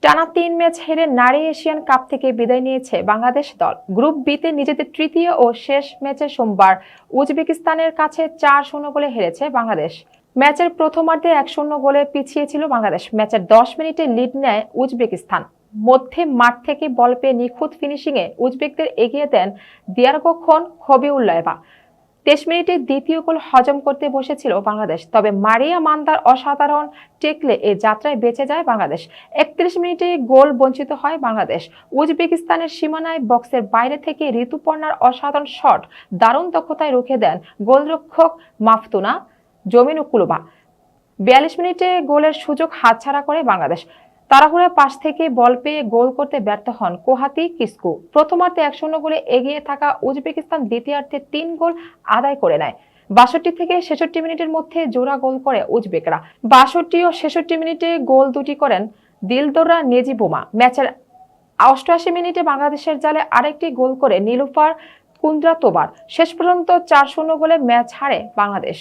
টানা ৩ ম্যাচ হেরে নারী এশিয়ান কাপ থেকে বিদায় নিয়েছে বাংলাদেশ দল। গ্রুপ বিতে নিজেদের তৃতীয় ও শেষ ম্যাচে সোমবার উজবেকিস্তানের কাছে ৪-০ গোলে হেরেছে বাংলাদেশ। ম্যাচের প্রথমার্ধে ১-০ গোলে পিছিয়ে ছিল বাংলাদেশ। ম্যাচের ১০ মিনিটে লিড নেয় উজবেকিস্তান। মধ্যে মাঠ থেকে বল পেয়ে নিখুঁত ফিনিশিংয়ে উজবেকদের এগিয়ে দেন দিয়ারগখন হবিউল্লায়েভা। ২৩ মিনিটে দ্বিতীয় গোল হজম করতে বসেছিল বাংলাদেশ, তবে মারিয়া মান্দার অসাধারণ টেকলে এ যাত্রায় বেঁচে যায় বাংলাদেশ। ৩১ মিনিটে গোল বঞ্চিত হয় বাংলাদেশ। উজবেকিস্তানের সীমানায় বক্সের বাইরে থেকে ঋতুপর্ণার অসাধারণ শট দারুণ দক্ষতায় রুখে দেন গোলরক্ষক মাফতুনা জমিনুকুলুবা। ৪২ মিনিটে গোলের সুযোগ হাতছাড়া করে বাংলাদেশ। তাড়াহুড়া পাস থেকে বল পেয়ে গোল করতে ব্যর্থ হন কোহাতি কিসকু। প্রথমার্ধে ১-০ গোলে এগিয়ে থাকা উজবেকিস্তান দ্বিতীয়ার্ধে ৩ গোল আদায় করে নেয়। ৬২ থেকে ৬৬ মিনিটের মধ্যে জোড়া গোল করে উজবেকরা। ৬২ ও ৬৬ মিনিটে গোল দুটি করেন দিলদোরা নেজিবোমা। ম্যাচের ৮৮ মিনিটে বাংলাদেশের জালে আরেকটি গোল করে নীলুফার কুন্দ্রাতোবার। শেষ পর্যন্ত ৪-০ গোলে ম্যাচ হারে বাংলাদেশ।